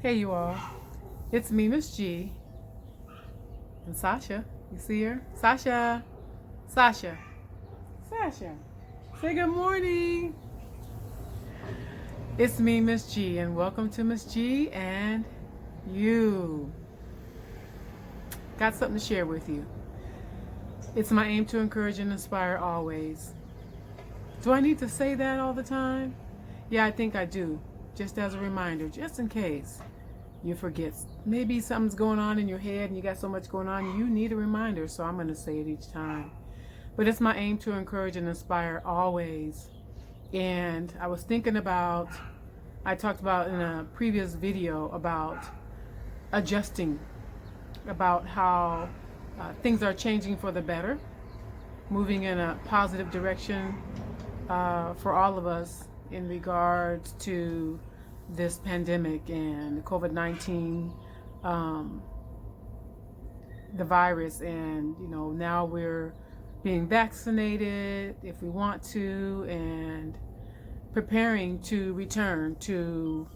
Hey, you all. It's me, Miss G, and Sasha. You see her? Sasha. Sasha. Sasha. Say good morning. It's me, Miss G, and welcome to Miss G and you. Got something to share with you. It's my aim to encourage and inspire always. Do I need to say that all the time? Yeah, I think I do. Just as a reminder, just in case you forget. Maybe something's going on in your head and you got so much going on, you need a reminder, so I'm going to say it each time. But it's my aim to encourage and inspire always. And I was thinking about, I talked about in a previous video about adjusting, about how things are changing for the better, moving in a positive direction for all of us in regards to this pandemic and COVID-19, the virus, and now we're being vaccinated if we want to, and preparing to return to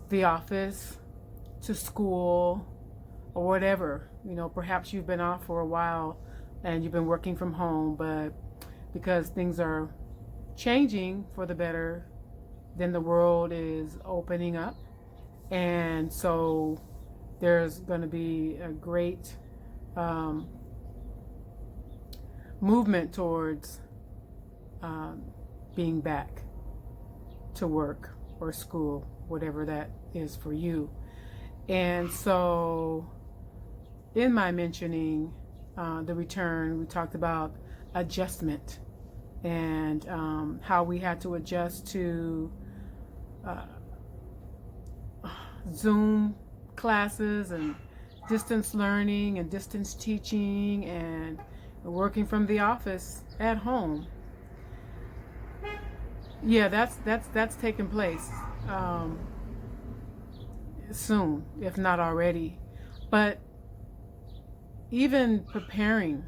the office, to school, or whatever. Perhaps you've been off for a while and you've been working from home, but because things are changing for the better, then the world is opening up, and so there's going to be a great movement towards being back to work or school, whatever that is for you. And so in my mentioning the return, we talked about adjustment and how we had to adjust to Zoom classes and distance learning and distance teaching and working from the office at home. Yeah, that's taking place soon, if not already. But even preparing,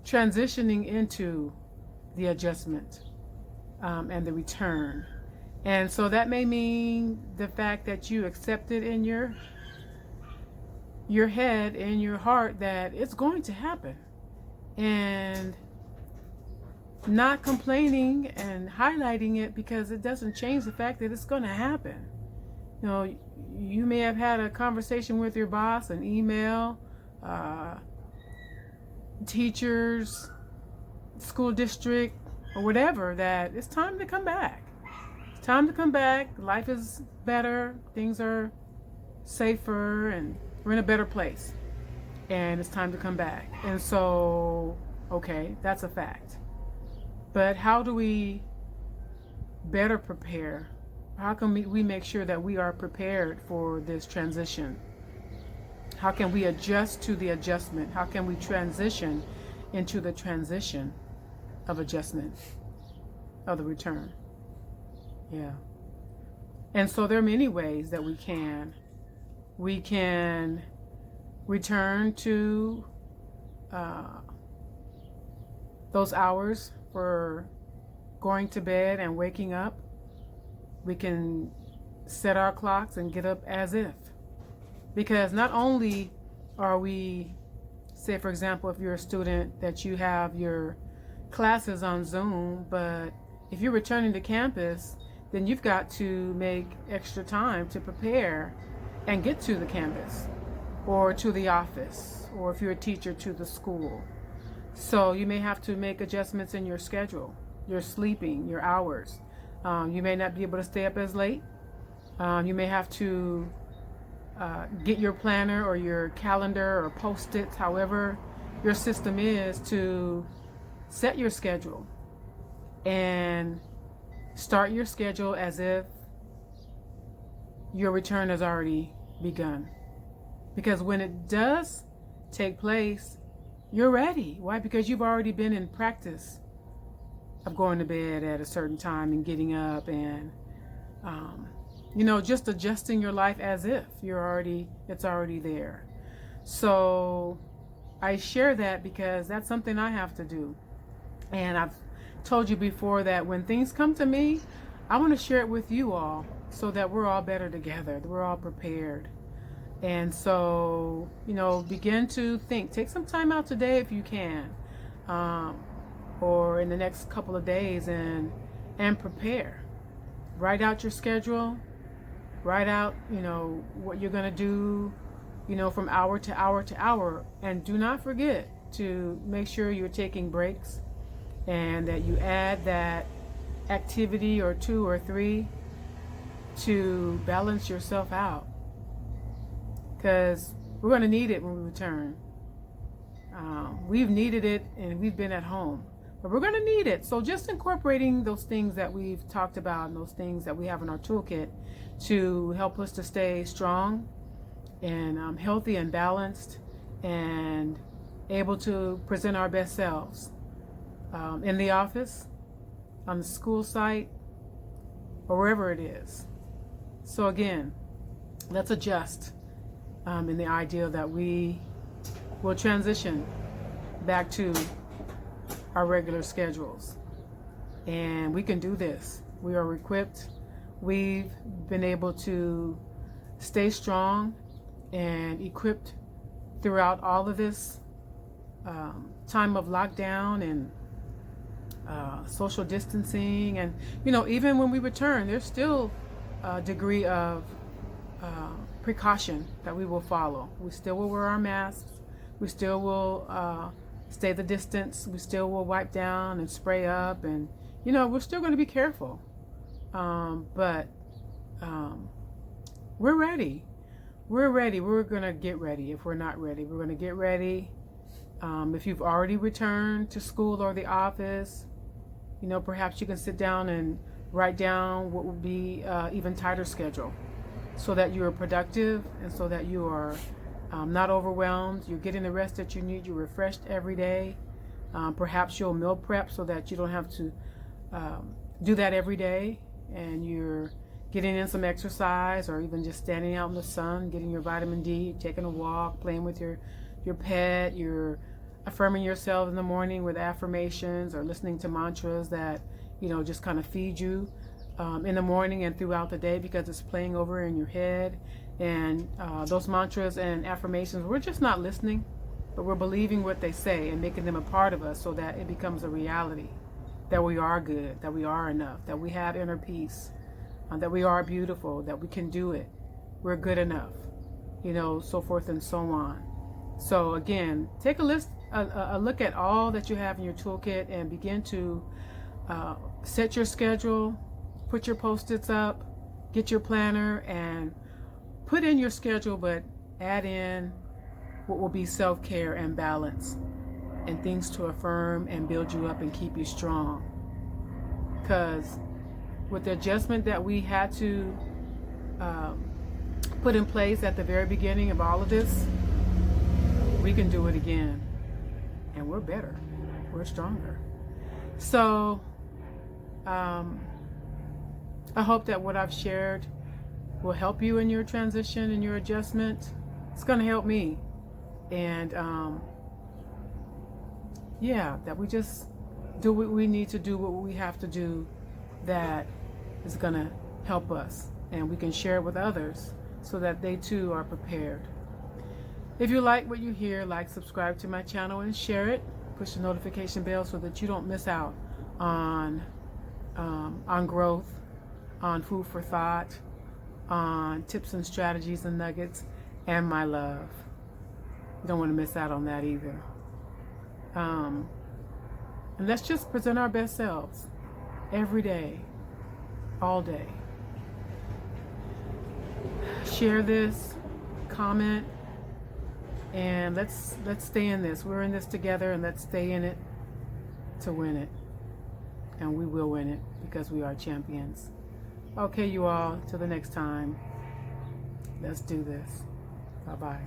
transitioning into the adjustment and the return. And so that may mean the fact that you accept it in your head, in your heart, that it's going to happen, and not complaining and highlighting it because it doesn't change the fact that it's going to happen. You may have had a conversation with your boss, an email, teachers, school district, or whatever, that it's time to come back. It's time to come back. Life is better. Things are safer, and we're in a better place. And it's time to come back. And so, okay, that's a fact. But how do we better prepare? How can we make sure that we are prepared for this transition? How can we adjust to the adjustment? How can we transition into the transition of adjustment, of the return? Yeah. And so there are many ways that we can return to those hours for going to bed and waking up. We can set our clocks and get up as if. Because not only are we, say for example, if you're a student, that you have your classes on Zoom, but if you're returning to campus, then you've got to make extra time to prepare and get to the campus or to the office, or if you're a teacher, to the school. So you may have to make adjustments in your schedule, your sleeping, your hours. You may not be able to stay up as late. You may have to get your planner or your calendar or Post-its, however your system is, to set your schedule and start your schedule as if your return has already begun. Because when it does take place, you're ready. Why? Because you've already been in practice of going to bed at a certain time and getting up, and just adjusting your life as if it's already there. So I share that because that's something I have to do. And I've told you before that when things come to me, I want to share it with you all so that we're all better together, we're all prepared. And so, begin to think. Take some time out today if you can, or in the next couple of days, and prepare. Write out your schedule. Write out, what you're going to do, from hour to hour to hour. And do not forget to make sure you're taking breaks and that you add that activity or 2 or 3 to balance yourself out. Because we're going to need it when we return. We've needed it and we've been at home. But we're going to need it. So just incorporating those things that we've talked about and those things that we have in our toolkit to help us to stay strong and healthy and balanced and able to present our best selves in the office, on the school site, or wherever it is. So again, let's adjust in the idea that we will transition back to our regular schedules. And we can do this. We are equipped. We've been able to stay strong and equipped throughout all of this time of lockdown and social distancing. And, even when we return, there's still a degree of precaution that we will follow. We still will wear our masks. We still will stay the distance. We still will wipe down and spray up, and we're still going to be careful. But we're ready. We're ready. We're going to get ready. If we're not ready, we're going to get ready. If you've already returned to school or the office, perhaps you can sit down and write down what would be even tighter schedule, so that you are productive and so that you are not overwhelmed. You're getting the rest that you need. You're refreshed every day. Perhaps you'll meal prep so that you don't have to do that every day, and you're getting in some exercise, or even just standing out in the sun, getting your vitamin D, taking a walk, playing with your pet. You're affirming yourself in the morning with affirmations, or listening to mantras that just kind of feed you in the morning and throughout the day, because it's playing over in your head. And those mantras and affirmations, we're just not listening, but we're believing what they say and making them a part of us, so that it becomes a reality that we are good, that we are enough, that we have inner peace, that we are beautiful, that we can do it, we're good enough, so forth and so on. So again, take a look at all that you have in your toolkit, and begin to set your schedule, put your Post-its up, get your planner, and put in your schedule, but add in what will be self-care and balance and things to affirm and build you up and keep you strong. Because with the adjustment that we had to put in place at the very beginning of all of this, we can do it again. And we're better. We're stronger. So I hope that what I've shared will help you in your transition and your adjustment. It's going to help me. And that we just do what we need to do, what we have to do, that is going to help us, and we can share it with others so that they too are prepared. If you like what you hear, subscribe to my channel and share it. Push the notification bell so that you don't miss out on growth, on food for thought, on tips and strategies and nuggets, and my love. You don't want to miss out on that either. And let's just present our best selves every day, all day. Share this, comment, and let's stay in this. We're in this together, and let's stay in it to win it. And we will win it, because we are champions. Okay, you all, till the next time. Let's do this. Bye-bye.